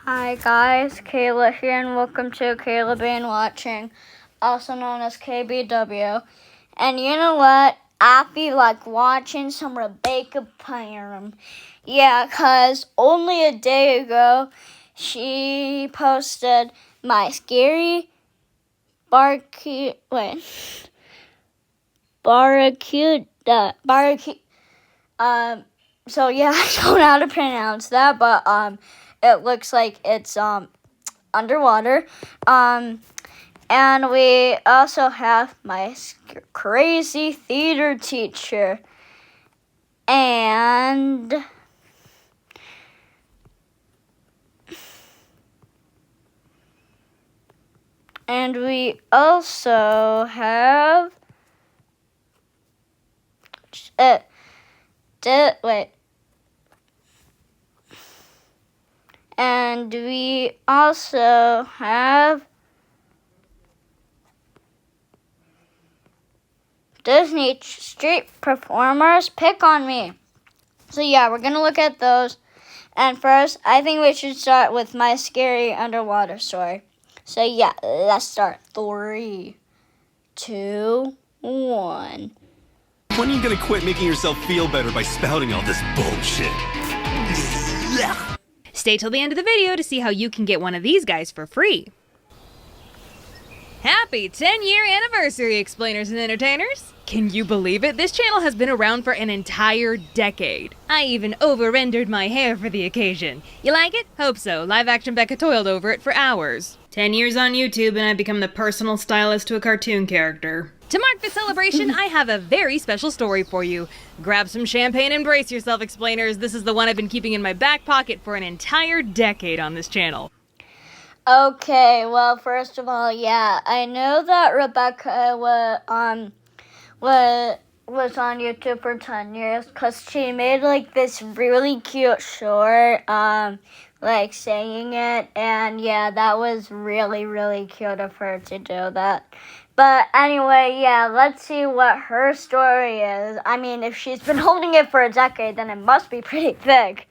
Hi guys, Kayla here and welcome to Kayla Bean Watching, also known as KBW. And you know what? I feel like watching some Rebecca Parham. Yeah, cause only a day ago she posted my scary barracuda. So yeah, I don't know how to pronounce that, but it looks like it's underwater. And we also have my crazy theater teacher. And we also have And we also have Disney street performers pick on me. So yeah, we're gonna look at those. And first, I think we should start with my scary underwater story. So yeah, let's start. 3, 2, 1. When are you gonna quit making yourself feel better by spouting all this bullshit? Stay till the end of the video to see how you can get one of these guys for free. Happy 10-year anniversary, explainers and entertainers! Can you believe it? This channel has been around for an entire decade. I even over-rendered my hair for the occasion. You like it? Hope so. Live-action Becca toiled over it for hours. 10 years on YouTube and I've become the personal stylist to a cartoon character. To mark the celebration, I have a very special story for you. Grab some champagne and brace yourself, explainers. This is the one I've been keeping in my back pocket for an entire decade on this channel. Okay, well, first of all, yeah, I know that Rebecca was on YouTube for 10 years because she made, like, this really cute short, like, saying it, and, yeah, that was really, really cute of her to do that. But anyway, yeah, let's see what her story is. I mean, if she's been holding it for a decade, then it must be pretty big.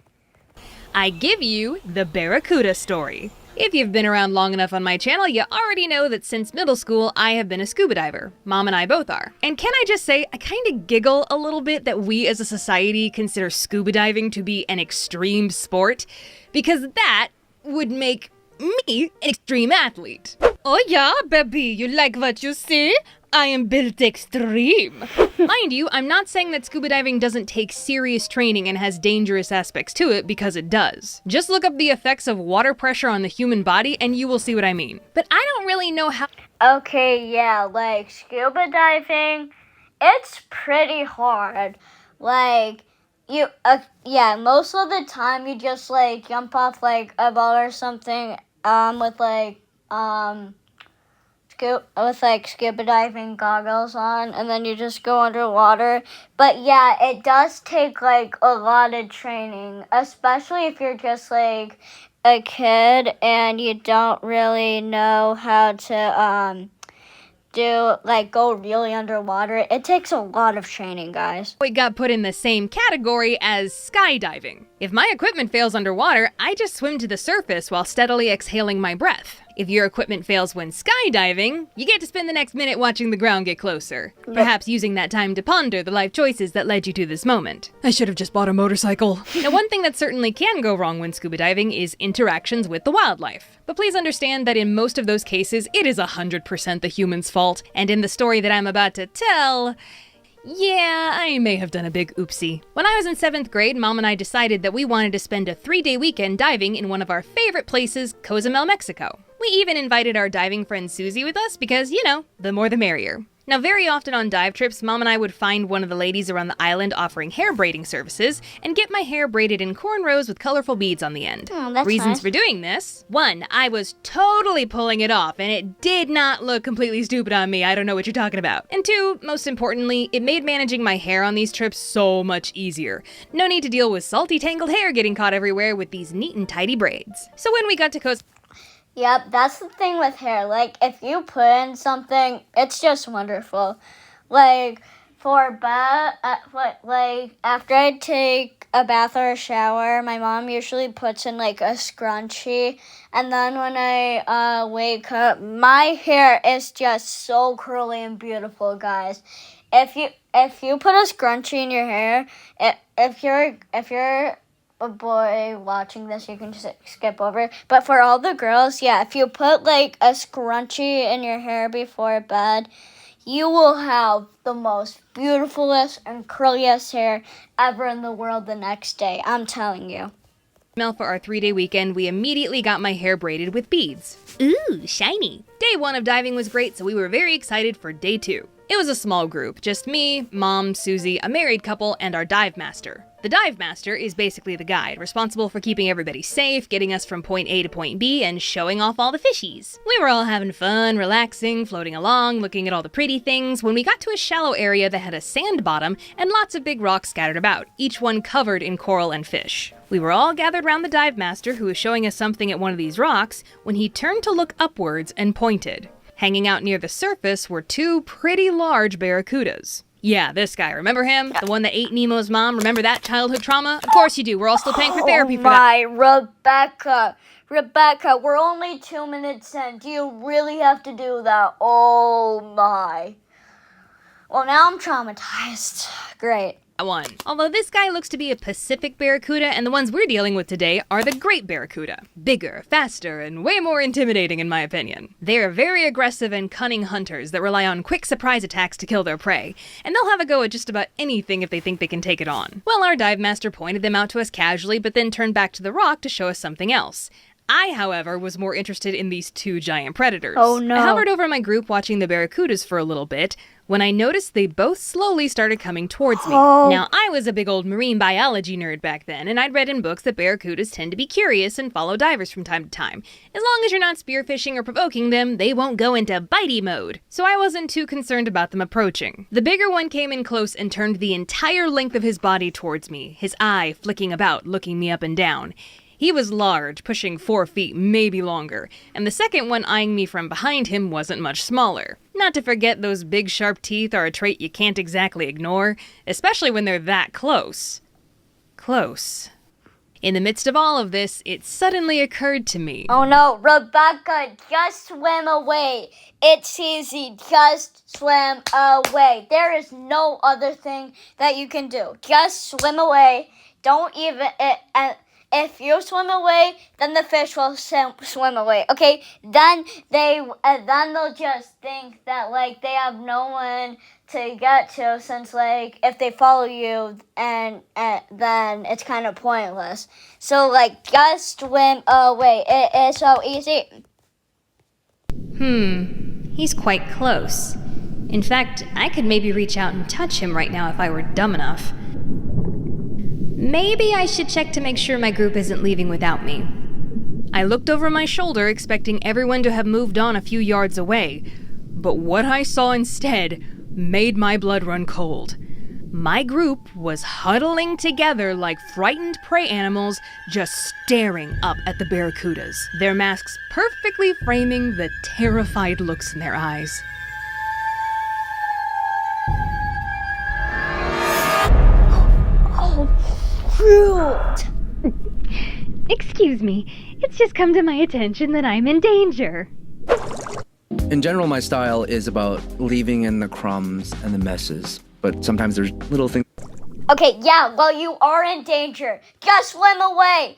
I give you the barracuda story. If you've been around long enough on my channel, you already know that since middle school, I have been a scuba diver. Mom and I both are. And can I just say, I kind of giggle a little bit that we as a society consider scuba diving to be an extreme sport, because that would make me an extreme athlete. Oh yeah, baby, you like what you see? I am built extreme. Mind you, I'm not saying that scuba diving doesn't take serious training and has dangerous aspects to it, because it does. Just look up the effects of water pressure on the human body and you will see what I mean. But I don't really know how— Okay, yeah, like, scuba diving, it's pretty hard. Like, most of the time you just, like, jump off, like, a boat or something, with scuba diving goggles on, and then you just go underwater. But yeah, it does take, like, a lot of training, especially if you're just, like, a kid and you don't really know how to go really underwater. It takes a lot of training, guys. it got put in the same category as skydiving. If my equipment fails underwater, I just swim to the surface while steadily exhaling my breath. If your equipment fails when skydiving, you get to spend the next minute watching the ground get closer. Perhaps using that time to ponder the life choices that led you to this moment. I should have just bought a motorcycle. Now, one thing that certainly can go wrong when scuba diving is interactions with the wildlife. But please understand that in most of those cases, it is 100% the human's fault. And in the story that I'm about to tell, yeah, I may have done a big oopsie. When I was in 7th grade, Mom and I decided that we wanted to spend a 3-day weekend diving in one of our favorite places, Cozumel, Mexico. We even invited our diving friend Susie with us because, you know, the more the merrier. Now, very often on dive trips, Mom and I would find one of the ladies around the island offering hair braiding services and get my hair braided in cornrows with colorful beads on the end. Oh, that's Reasons nice. for doing this: 1, I was totally pulling it off and it did not look completely stupid on me. I don't know what you're talking about. And 2, most importantly, it made managing my hair on these trips so much easier. No need to deal with salty tangled hair getting caught everywhere with these neat and tidy braids. So when we got to Yep, that's the thing with hair. Like, if you put in something, it's just wonderful. Like, for bed, like after I take a bath or a shower, my mom usually puts in like a scrunchie, and then when I wake up, my hair is just so curly and beautiful, guys. If you put a scrunchie in your hair, if you're a boy watching this, you can just skip over. But for all the girls, yeah, if you put like a scrunchie in your hair before bed, you will have the most beautifulest and curliest hair ever in the world the next day. I'm telling you. For our 3-day weekend, we immediately got my hair braided with beads. Ooh, shiny. Day 1 of diving was great, so we were very excited for day 2. It was a small group, just me, Mom, Susie, a married couple, and our dive master. The dive master is basically the guide, responsible for keeping everybody safe, getting us from point A to point B, and showing off all the fishies. We were all having fun, relaxing, floating along, looking at all the pretty things, when we got to a shallow area that had a sand bottom and lots of big rocks scattered about, each one covered in coral and fish. We were all gathered round the dive master, who was showing us something at one of these rocks, when he turned to look upwards and pointed. Hanging out near the surface were 2 pretty large barracudas. Yeah, this guy. Remember him? The one that ate Nemo's mom? Remember that childhood trauma? Of course you do. We're all still paying for therapy for that. Rebecca, we're only 2 minutes in. Do you really have to do that? Oh my. Well, now I'm traumatized. Great. One. Although this guy looks to be a Pacific barracuda, and the ones we're dealing with today are the great barracuda. Bigger, faster, and way more intimidating in my opinion. They are very aggressive and cunning hunters that rely on quick surprise attacks to kill their prey, and they'll have a go at just about anything if they think they can take it on. Well, our dive master pointed them out to us casually, but then turned back to the rock to show us something else. I, however, was more interested in these 2 giant predators. Oh no. I hovered over my group watching the barracudas for a little bit, when I noticed they both slowly started coming towards me. Now, I was a big old marine biology nerd back then, and I'd read in books that barracudas tend to be curious and follow divers from time to time. As long as you're not spearfishing or provoking them, they won't go into bitey mode. So I wasn't too concerned about them approaching. The bigger one came in close and turned the entire length of his body towards me, his eye flicking about, looking me up and down. He was large, pushing 4 feet, maybe longer, and the second one eyeing me from behind him wasn't much smaller. Not to forget those big sharp teeth are a trait you can't exactly ignore, especially when they're that close. Close. In the midst of all of this, it suddenly occurred to me. Oh no, Rebecca, just swim away. It's easy, just swim away. There is no other thing that you can do. Just swim away. Don't even... If you swim away, then the fish will swim away. Okay, then they'll just think that like they have no one to get to, since like if they follow you, and then it's kind of pointless. So like just swim away. It is so easy. He's quite close. In fact, I could maybe reach out and touch him right now if I were dumb enough. Maybe I should check to make sure my group isn't leaving without me. I looked over my shoulder, expecting everyone to have moved on a few yards away, but what I saw instead made my blood run cold. My group was huddling together like frightened prey animals, just staring up at the barracudas, their masks perfectly framing the terrified looks in their eyes. Excuse me, it's just come to my attention that I'm in danger. In general, my style is about leaving in the crumbs and the messes, but sometimes there's little things. Okay, yeah, well, you are in danger. Just swim away.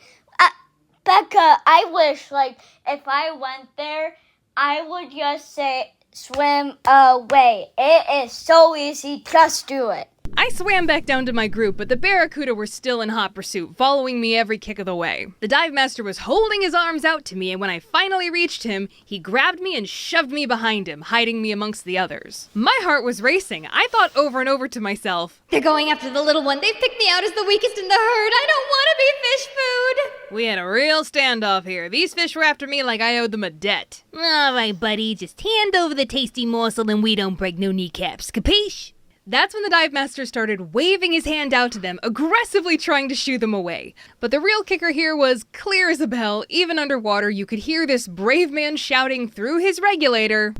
Becca, I wish, like, if I went there, I would just say, swim away. It is so easy. Just do it. I swam back down to my group, but the barracuda were still in hot pursuit, following me every kick of the way. The dive master was holding his arms out to me, and when I finally reached him, he grabbed me and shoved me behind him, hiding me amongst the others. My heart was racing. I thought over and over to myself, they're going after the little one. They've picked me out as the weakest in the herd. I don't want to be fish food. We had a real standoff here. These fish were after me like I owed them a debt. All right, buddy, just hand over the tasty morsel and we don't break no kneecaps, capiche? That's when the dive master started waving his hand out to them, aggressively trying to shoo them away. But the real kicker here was clear as a bell. Even underwater, you could hear this brave man shouting through his regulator,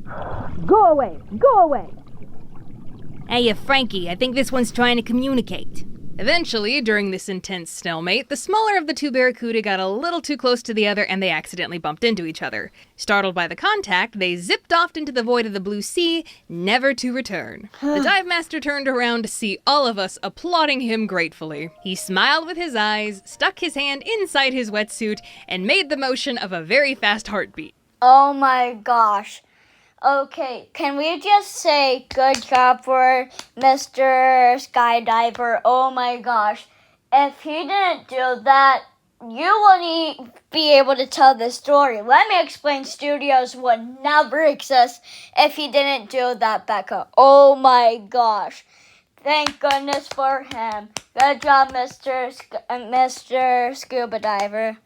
Go away! Go away! Hey, Frankie, I think this one's trying to communicate. Eventually, during this intense stalemate, the smaller of the two barracuda got a little too close to the other and they accidentally bumped into each other. Startled by the contact, they zipped off into the void of the blue sea, never to return. The dive master turned around to see all of us applauding him gratefully. He smiled with his eyes, stuck his hand inside his wetsuit, and made the motion of a very fast heartbeat. Oh my gosh. Okay, can we just say good job for Mr. Skydiver? Oh my gosh. If he didn't do that, you wouldn't be able to tell the story. Let me explain, studios would never exist if he didn't do that, Becca. Oh my gosh. Thank goodness for him. Good job, Mr. Scuba Diver.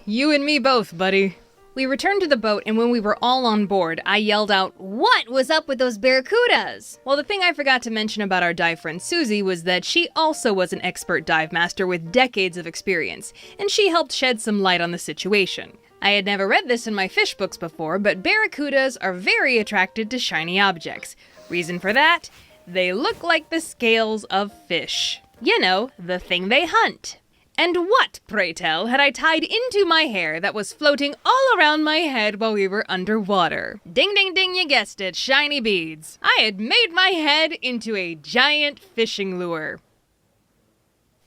You and me both, buddy. We returned to the boat, and when we were all on board, I yelled out, What was up with those barracudas? well, the thing I forgot to mention about our dive friend Susie was that she also was an expert dive master with decades of experience, and she helped shed some light on the situation. I had never read this in my fish books before, but barracudas are very attracted to shiny objects. Reason for that? They look like the scales of fish. You know, the thing they hunt. And what, pray tell, had I tied into my hair that was floating all around my head while we were underwater? Ding, ding, ding, you guessed it, shiny beads. I had made my head into a giant fishing lure.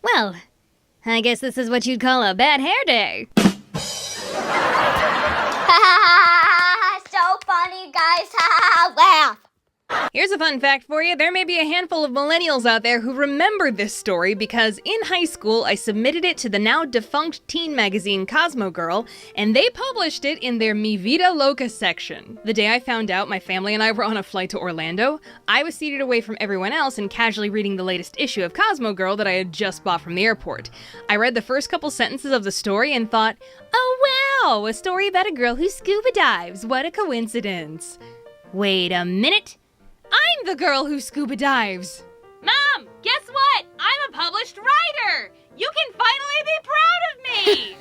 Well, I guess this is what you'd call a bad hair day. So funny, guys. Laugh. Here's a fun fact for you. There may be a handful of millennials out there who remember this story because in high school I submitted it to the now defunct teen magazine Cosmo Girl, and they published it in their Mi Vida Loca section. The day I found out my family and I were on a flight to Orlando, I was seated away from everyone else and casually reading the latest issue of Cosmo Girl that I had just bought from the airport. I read the first couple sentences of the story and thought, oh wow, a story about a girl who scuba dives. What a coincidence. Wait a minute. I'm the girl who scuba dives. Mom, guess what? I'm a published writer. You can finally be proud of me.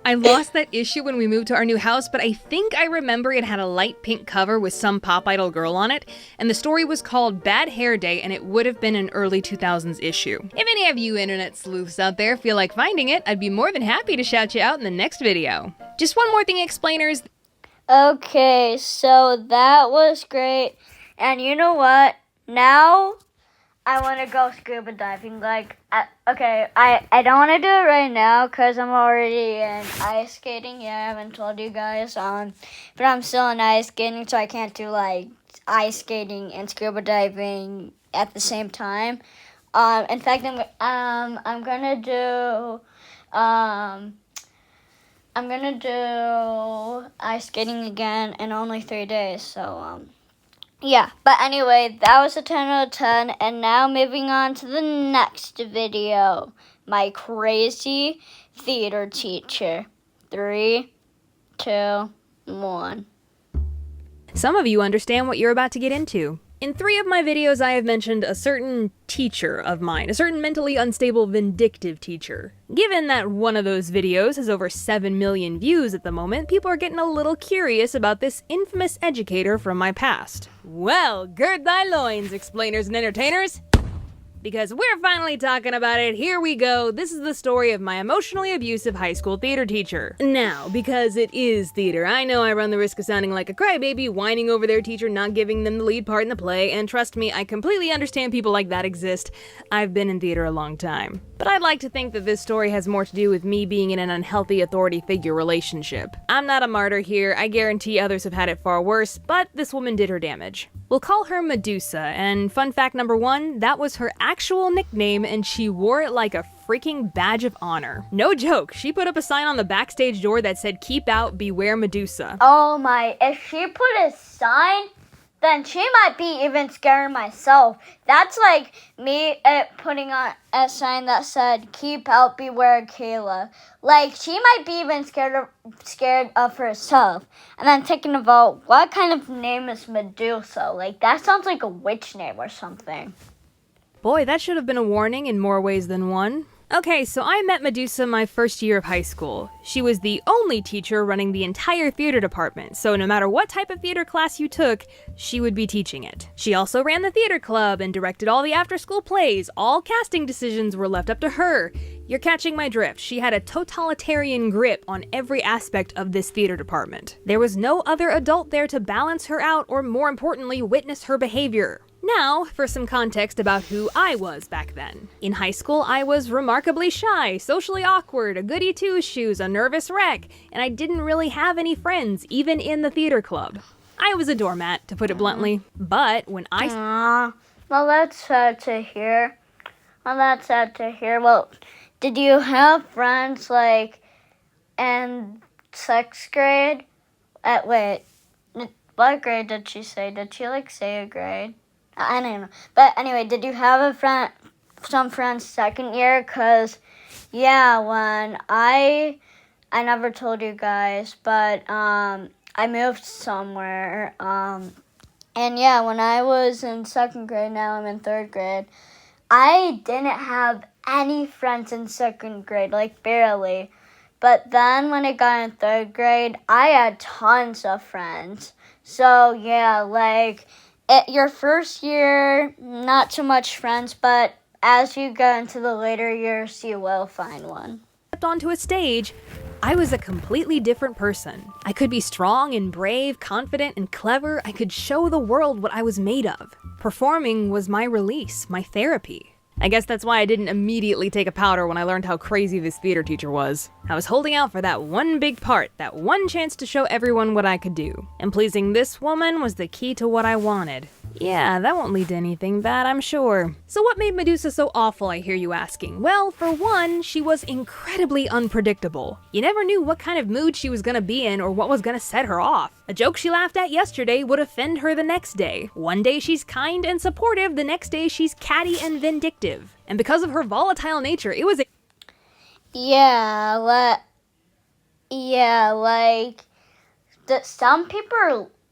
I lost that issue when we moved to our new house, but I think I remember it had a light pink cover with some pop idol girl on it, and the story was called Bad Hair Day, and it would have been an early 2000s issue. If any of you internet sleuths out there feel like finding it, I'd be more than happy to shout you out in the next video. Just one more thing, explainers. Okay, so that was great. And you know what? Now I want to go scuba diving. I don't want to do it right now because I'm already in ice skating. Yeah, I haven't told you guys. But I'm still in ice skating, so I can't do ice skating and scuba diving at the same time. In fact, I'm gonna do ice skating again in only 3 days. So yeah, but anyway, that was a 10 out of 10, and now moving on to the next video. My crazy theater teacher. 3, 2, 1. Some of you understand what you're about to get into. In 3 of my videos, I have mentioned a certain teacher of mine, a certain mentally unstable, vindictive teacher. Given that one of those videos has over 7 million views at the moment, people are getting a little curious about this infamous educator from my past. Well, gird thy loins, explainers and entertainers, because we're finally talking about it. Here we go. This is the story of my emotionally abusive high school theater teacher. Now, because it is theater, I know I run the risk of sounding like a crybaby, whining over their teacher not giving them the lead part in the play, and trust me, I completely understand people like that exist. I've been in theater a long time. But I'd like to think that this story has more to do with me being in an unhealthy authority figure relationship. I'm not a martyr here, I guarantee others have had it far worse, but this woman did her damage. We'll call her Medusa, and fun fact number 1, that was her actual nickname and she wore it like a freaking badge of honor. No joke, she put up a sign on the backstage door that said, "Keep out, beware Medusa." Oh my, if she put a sign, then she might be even scaring myself. That's like me putting on a sign that said, "Keep out, beware Kayla." Like, she might be even scared of herself. And then thinking about, what kind of name is Medusa? Like, that sounds like a witch name or something. Boy, that should have been a warning in more ways than one. Okay, so I met Medusa my first year of high school. She was the only teacher running the entire theater department, so no matter what type of theater class you took, she would be teaching it. She also ran the theater club and directed all the after-school plays. All casting decisions were left up to her. You're catching my drift. She had a totalitarian grip on every aspect of this theater department. There was no other adult there to balance her out or, more importantly, witness her behavior. Now, for some context about who I was back then. In high school, I was remarkably shy, socially awkward, a goody two-shoes, a nervous wreck, and I didn't really have any friends, even in the theater club. I was a doormat, to put it bluntly. But when Well, that's sad to hear. Well, did you have friends, like, in 6th grade? What grade did she say? Did she, like, say a grade? I don't know. But anyway, did you have some friends 2nd year? Because, yeah, when I never told you guys, but I moved somewhere. And yeah, when I was in 2nd grade, now I'm in 3rd grade, I didn't have any friends in 2nd grade, like barely. But then when I got in 3rd grade, I had tons of friends. So yeah, like, your first year, not so much friends, but as you go into the later years, you will find one. Stepped onto a stage, I was a completely different person. I could be strong and brave, confident and clever. I could show the world what I was made of. Performing was my release, my therapy. I guess that's why I didn't immediately take a powder when I learned how crazy this theater teacher was. I was holding out for that one big part, that one chance to show everyone what I could do. And pleasing this woman was the key to what I wanted. Yeah, that won't lead to anything bad, I'm sure. So what made Medusa so awful, I hear you asking? Well, for one, she was incredibly unpredictable. You never knew what kind of mood she was gonna be in or what was gonna set her off. A joke she laughed at yesterday would offend her the next day. One day she's kind and supportive, the next day she's catty and vindictive. And because of her volatile nature, it was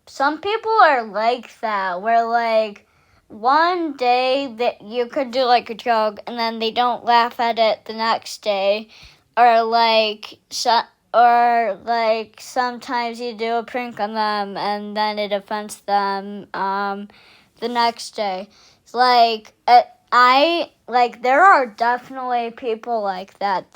Some people are like that, where, like, one day that you could do, like, a joke and then they don't laugh at it the next day, or sometimes you do a prank on them and then it offends them the next day. It's like, there are definitely people like that.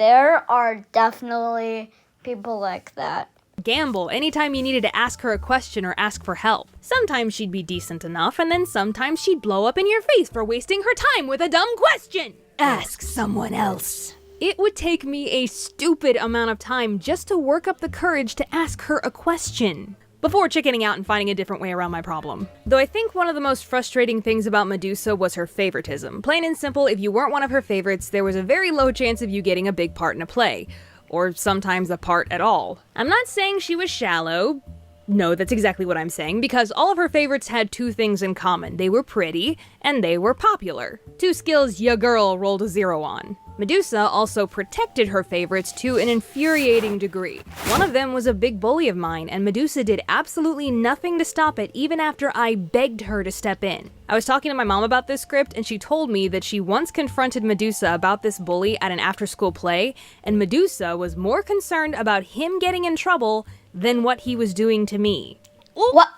gamble anytime you needed to ask her a question or ask for help. Sometimes she'd be decent enough, and then sometimes she'd blow up in your face for wasting her time with a dumb question. Ask someone else. It would take me a stupid amount of time just to work up the courage to ask her a question, before chickening out and finding a different way around my problem. Though I think one of the most frustrating things about Medusa was her favoritism. Plain and simple, if you weren't one of her favorites, there was a very low chance of you getting a big part in a play. Or sometimes a part at all. I'm not saying she was shallow. No, that's exactly what I'm saying, because all of her favorites had two things in common. They were pretty, and they were popular. Two skills ya girl rolled a 0 on. Medusa also protected her favorites to an infuriating degree. One of them was a big bully of mine, and Medusa did absolutely nothing to stop it even after I begged her to step in. I was talking to my mom about this script, and she told me that she once confronted Medusa about this bully at an after-school play, and Medusa was more concerned about him getting in trouble than what he was doing to me. What?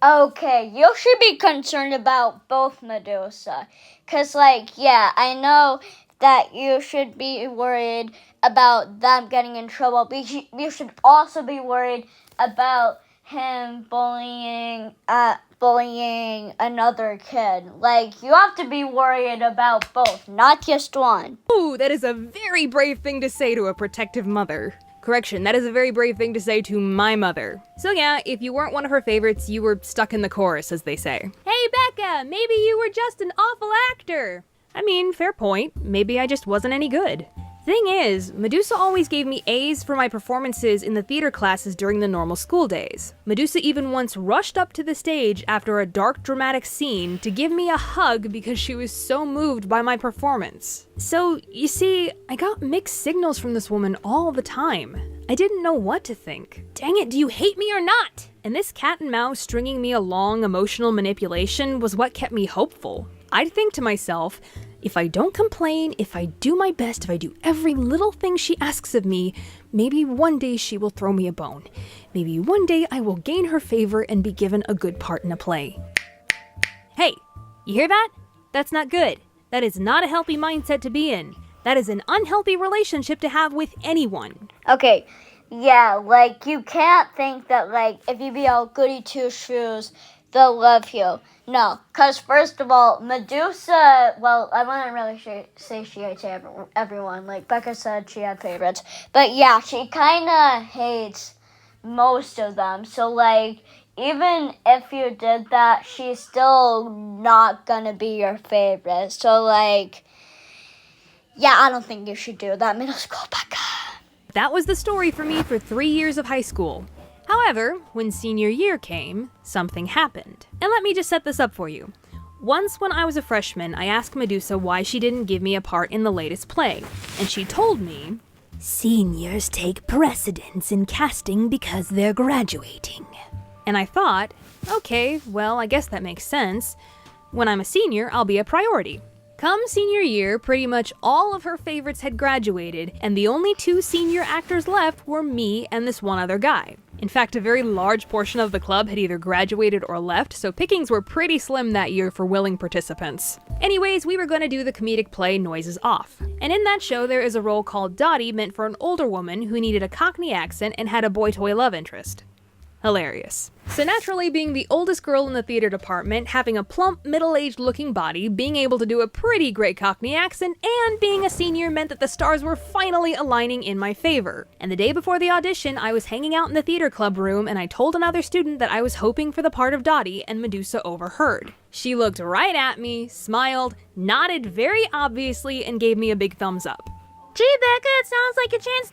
Okay, you should be concerned about both, Medusa. Because, I know that you should be worried about them getting in trouble, but you should also be worried about him bullying another kid. You have to be worried about both, not just one. Ooh, that is a very brave thing to say to a protective mother. Correction, that is a very brave thing to say to my mother. So yeah, if you weren't one of her favorites, you were stuck in the chorus, as they say. Hey Becca, maybe you were just an awful actor. I mean, fair point. Maybe I just wasn't any good. Thing is, Medusa always gave me A's for my performances in the theater classes during the normal school days. Medusa even once rushed up to the stage after a dark, dramatic scene to give me a hug because she was so moved by my performance. So, you see, I got mixed signals from this woman all the time. I didn't know what to think. Dang it, do you hate me or not? And this cat and mouse stringing me along emotional manipulation was what kept me hopeful. I'd think to myself, If I don't complain, if I do my best, if I do every little thing she asks of me, maybe one day she will throw me a bone. Maybe one day I will gain her favor and be given a good part in a play. Hey, you hear that? That's not good. That is not a healthy mindset to be in. That is an unhealthy relationship to have with anyone. Okay, yeah, like, you can't think that, like, if you be all goody two-shoes, they'll love you. No, because first of all, Medusa, well, I wouldn't really say she hates everyone. Like Becca said, she had favorites. But yeah, she kind of hates most of them. So, like, even if you did that, she's still not going to be your favorite. So, like, yeah, I don't think you should do that, middle school, Becca. That was the story for me for 3 years of high school. However, when senior year came, something happened. And let me just set this up for you. Once when I was a freshman, I asked Medusa why she didn't give me a part in the latest play. And she told me, Seniors take precedence in casting because they're graduating. and I thought, okay, well, I guess that makes sense. When I'm a senior, I'll be a priority. Come senior year, pretty much all of her favorites had graduated, and the only 2 senior actors left were me and this one other guy. In fact, a very large portion of the club had either graduated or left, so pickings were pretty slim that year for willing participants. Anyways, we were going to do the comedic play Noises Off. And in that show, there is a role called Dottie meant for an older woman who needed a Cockney accent and had a boy-toy love interest. Hilarious. So naturally, being the oldest girl in the theater department, having a plump, middle-aged looking body, being able to do a pretty great Cockney accent, and being a senior meant that the stars were finally aligning in my favor. And the day before the audition, I was hanging out in the theater club room, and I told another student that I was hoping for the part of Dottie, and Medusa overheard. She looked right at me, smiled, nodded very obviously, and gave me a big thumbs up. Gee, Becca, it sounds like a chance.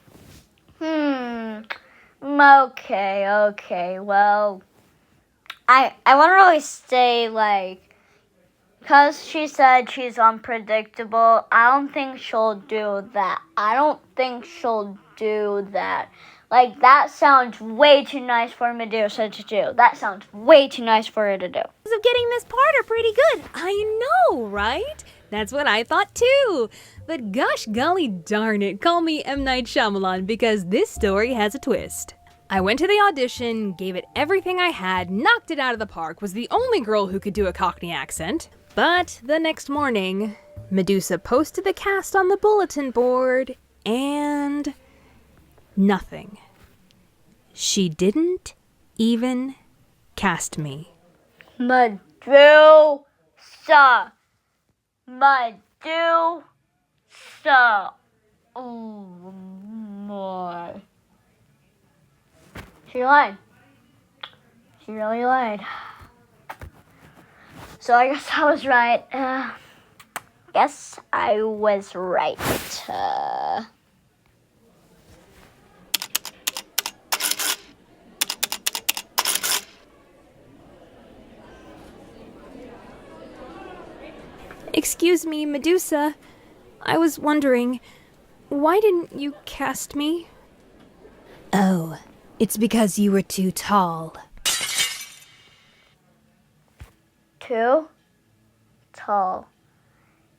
Okay, well, I wouldn't really say, like, because she said she's unpredictable, I don't think she'll do that. Like, that sounds way too nice for Medusa to do. That sounds way too nice for her to do. Of getting this part are pretty good. I know, right? That's what I thought too. But gosh golly darn it, call me M. Night Shyamalan because this story has a twist. I went to the audition, gave it everything I had, knocked it out of the park, was the only girl who could do a Cockney accent. But the next morning, Medusa posted the cast on the bulletin board, and nothing. She didn't even cast me. Medusa. Oh my. She lied. She really lied. So I guess I was right. Excuse me, Medusa. I was wondering, why didn't you cast me? Oh, it's because you were too tall. Too tall.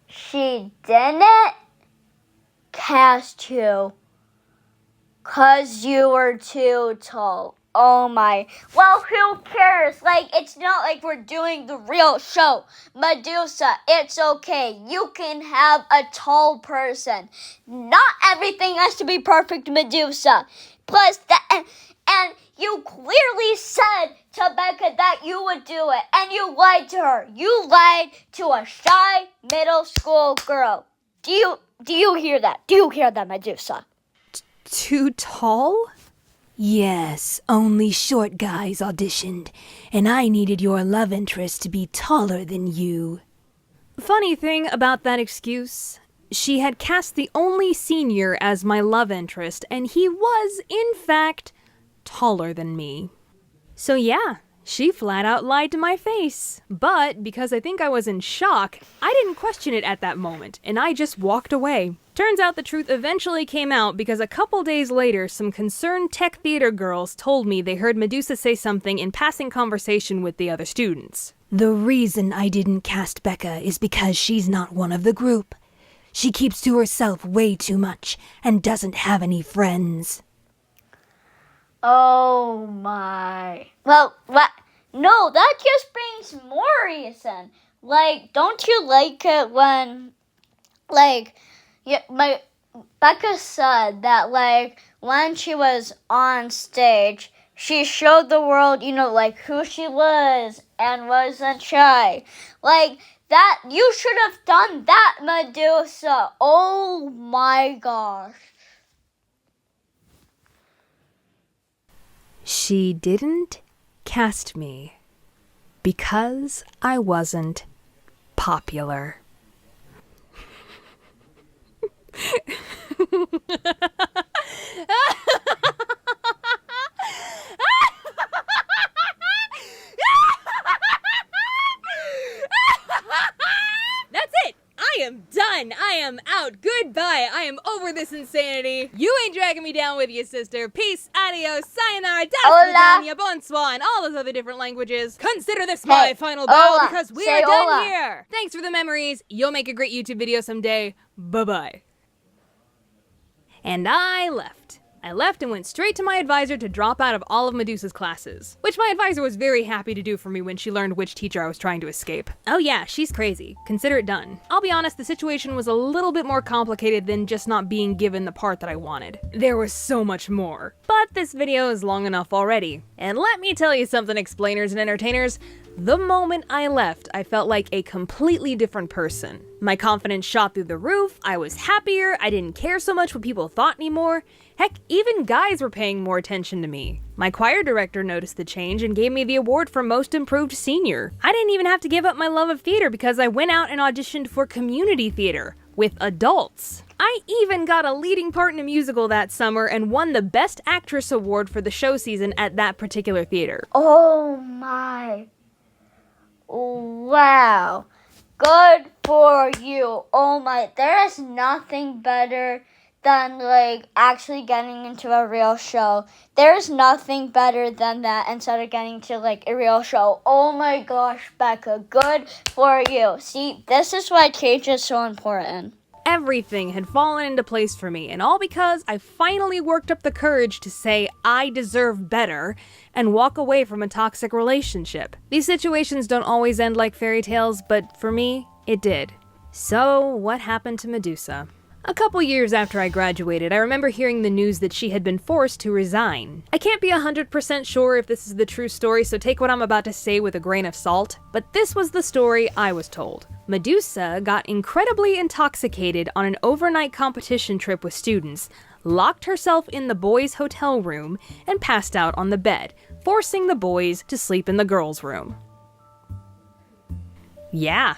She didn't cast you 'cause you were too tall. Oh my. Well, who cares? Like, it's not like we're doing the real show. Medusa, it's okay. You can have a tall person. Not everything has to be perfect, Medusa. Plus, and you clearly said to Becca that you would do it, and you lied to her. You lied to a shy middle school girl. Do you hear that? Do you hear that, Medusa? Too tall? Yes, only short guys auditioned, and I needed your love interest to be taller than you. Funny thing about that excuse, she had cast the only senior as my love interest, and he was, in fact, taller than me. So yeah, she flat out lied to my face. But because I think I was in shock, I didn't question it at that moment, and I just walked away. Turns out the truth eventually came out because a couple days later, some concerned tech theater girls told me they heard Medusa say something in passing conversation with the other students. The reason I didn't cast Becca is because she's not one of the group. She keeps to herself way too much and doesn't have any friends. Oh my. Well, what? No, that just brings more reason. Like, don't you like it when, like, Becca said that, like, when she was on stage, she showed the world, like, who she was and wasn't shy. Like, that, you should have done that, Medusa. Oh my gosh. She didn't cast me because I wasn't popular. That's it! I am done! I am out! Goodbye! I am over this insanity! You ain't dragging me down with you, sister! Peace, adios, sayonara, Hola. bonsoir, and all those other different languages. Consider this my Hey, final bow hola. because we Say are done hola. here! Thanks for the memories. You'll make a great YouTube video someday. Bye-bye. And I left. I left and went straight to my advisor to drop out of all of Medusa's classes, which my advisor was very happy to do for me when she learned which teacher I was trying to escape. Oh yeah, she's crazy. Consider it done. I'll be honest, the situation was a little bit more complicated than just not being given the part that I wanted. There was so much more. But this video is long enough already. And let me tell you something, explainers and entertainers. The moment I left, I felt like a completely different person. My confidence shot through the roof, I was happier, I didn't care so much what people thought anymore. Heck, even guys were paying more attention to me. My choir director noticed the change and gave me the award for Most Improved Senior. I didn't even have to give up my love of theater because I went out and auditioned for community theater with adults. I even got a leading part in a musical that summer and won the Best Actress award for the show season at that particular theater. Oh my. Wow. Good for you. Oh my. There is nothing better than, like, actually getting into a real show. There's nothing better than that instead of getting to, like, a real show. Oh my gosh, Becca. Good for you. See, this is why change is so important. Everything had fallen into place for me, and all because I finally worked up the courage to say I deserve better and walk away from a toxic relationship. These situations don't always end like fairy tales, but for me, it did. So, what happened to Medusa? A couple years after I graduated, I remember hearing the news that she had been forced to resign. I can't be 100% sure if this is the true story, so take what I'm about to say with a grain of salt, but this was the story I was told. Medusa got incredibly intoxicated on an overnight competition trip with students, locked herself in the boys' hotel room, and passed out on the bed, forcing the boys to sleep in the girls' room. Yeah.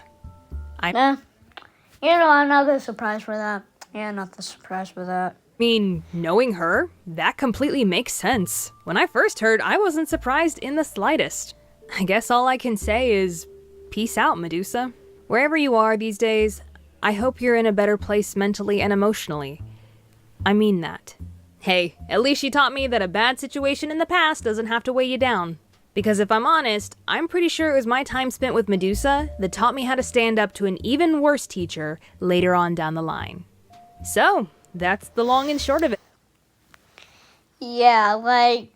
I'm not that surprised for that. Yeah, not that surprised for that. I mean, knowing her, that completely makes sense. When I first heard, I wasn't surprised in the slightest. I guess all I can say is, peace out, Medusa. Wherever you are these days, I hope you're in a better place mentally and emotionally. I mean that. Hey, at least she taught me that a bad situation in the past doesn't have to weigh you down. Because if I'm honest, I'm pretty sure it was my time spent with Medusa that taught me how to stand up to an even worse teacher later on down the line. So, that's the long and short of it. Yeah, like,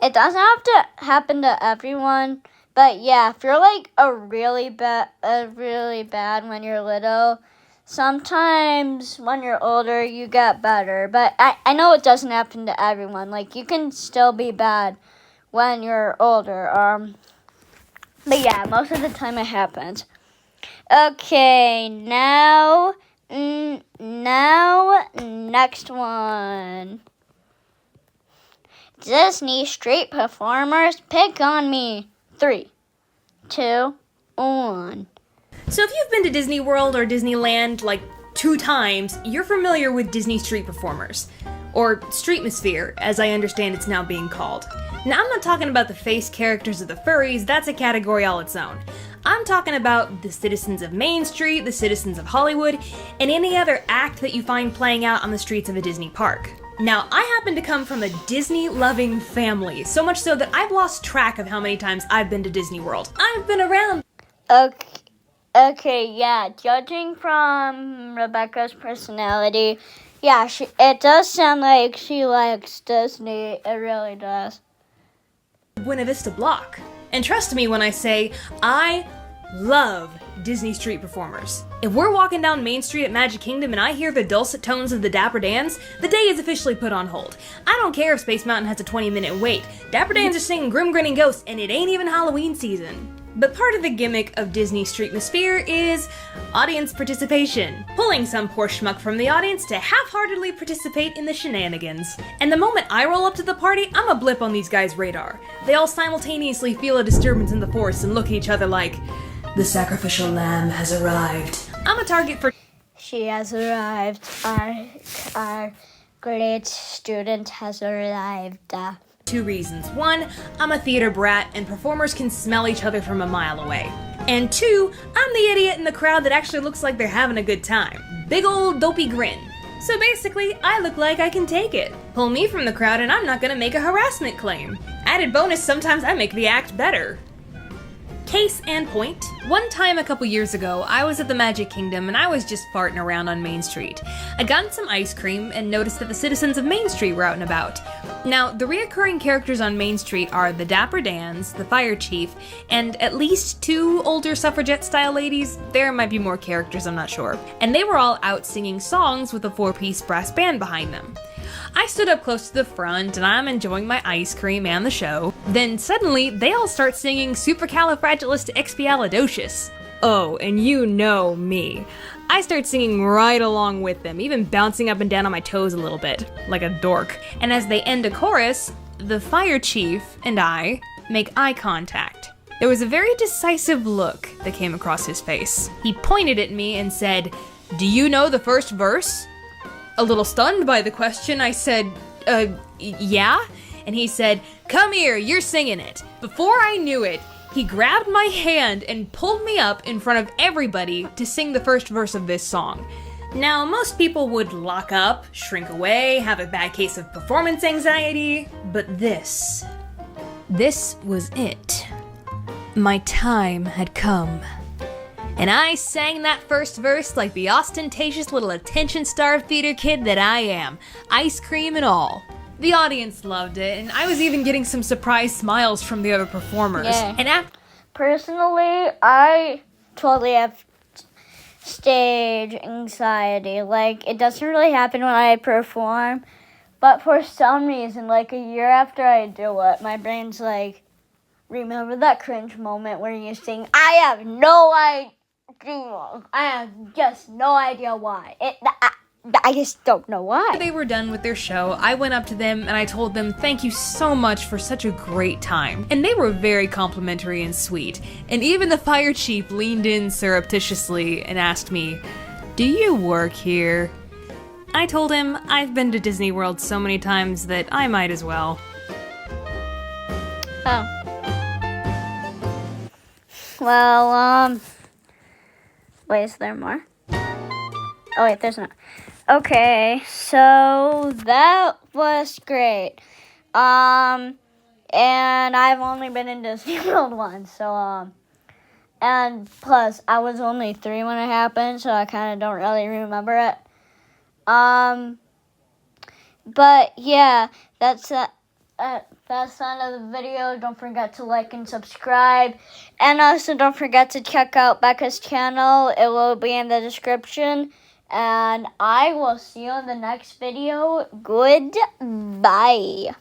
it doesn't have to happen to everyone, but yeah, if you're like a really bad when you're little, sometimes when you're older you get better. But I know it doesn't happen to everyone. Like, you can still be bad when you're older. But yeah, most of the time it happens. Okay, now next one. Disney street performers pick on me. 3, 2, 1. So if you've been to Disney World or Disneyland like 2 times, you're familiar with Disney street performers. Or Streetmosphere, as I understand it's now being called. Now, I'm not talking about the face characters of the furries, that's a category all its own. I'm talking about the citizens of Main Street, the citizens of Hollywood, and any other act that you find playing out on the streets of a Disney park. Now, I happen to come from a Disney-loving family, so much so that I've lost track of how many times I've been to Disney World. I've been around. Okay, yeah, judging from Rebecca's personality, yeah, it does sound like she likes Disney. It really does. Buena Vista Block. And trust me when I say, I love Disney street performers. If we're walking down Main Street at Magic Kingdom and I hear the dulcet tones of the Dapper Dans, the day is officially put on hold. I don't care if Space Mountain has a 20-minute wait. Dapper Dans are singing Grim Grinning Ghosts and it ain't even Halloween season. But part of the gimmick of Disney Streetmosphere is audience participation, pulling some poor schmuck from the audience to half-heartedly participate in the shenanigans. And the moment I roll up to the party, I'm a blip on these guys' radar. They all simultaneously feel a disturbance in the force and look at each other like, the sacrificial lamb has arrived. I'm a target for... She has arrived. Our great student has arrived. Two reasons. One, I'm a theater brat and performers can smell each other from a mile away. And two, I'm the idiot in the crowd that actually looks like they're having a good time. Big old dopey grin. So basically, I look like I can take it. Pull me from the crowd and I'm not gonna make a harassment claim. Added bonus, sometimes I make the act better. Case in point, one time a couple years ago, I was at the Magic Kingdom and I was just farting around on Main Street. I got some ice cream and noticed that the citizens of Main Street were out and about. Now, the reoccurring characters on Main Street are the Dapper Dans, the Fire Chief, and at least two older suffragette-style ladies. There might be more characters, I'm not sure. And they were all out singing songs with a 4-piece brass band behind them. I stood up close to the front and I'm enjoying my ice cream and the show. Then suddenly, they all start singing Supercalifragilisticexpialidocious. Oh, and you know me. I start singing right along with them, even bouncing up and down on my toes a little bit, like a dork. And as they end a chorus, the Fire Chief and I make eye contact. There was a very decisive look that came across his face. He pointed at me and said, "Do you know the first verse?" A little stunned by the question, I said, yeah? And he said, "Come here, you're singing it." Before I knew it, he grabbed my hand and pulled me up in front of everybody to sing the first verse of this song. Now, most people would lock up, shrink away, have a bad case of performance anxiety, but this was it. My time had come. And I sang that first verse like the ostentatious little attention-starved theater kid that I am, ice cream and all. The audience loved it, and I was even getting some surprised smiles from the other performers. Yeah. And Personally, I totally have stage anxiety. Like, it doesn't really happen when I perform, but for some reason, like a year after I do it, my brain's like, remember that cringe moment where you sing, I have no idea. I have just no idea why. I just don't know why. After they were done with their show, I went up to them and I told them thank you so much for such a great time. And they were very complimentary and sweet. And even the Fire Chief leaned in surreptitiously and asked me, "Do you work here?" I told him I've been to Disney World so many times that I might as well. Oh. Well, wait, is there more? Oh, wait, there's not. Okay, so that was great. And I've only been in Disney World once, so, and plus, I was only 3 when it happened, so I kind of don't really remember it. But yeah, that's the end of the video. Don't forget to like and subscribe. And also don't forget to check out Becca's channel. It will be in the description. And I will see you in the next video. Goodbye.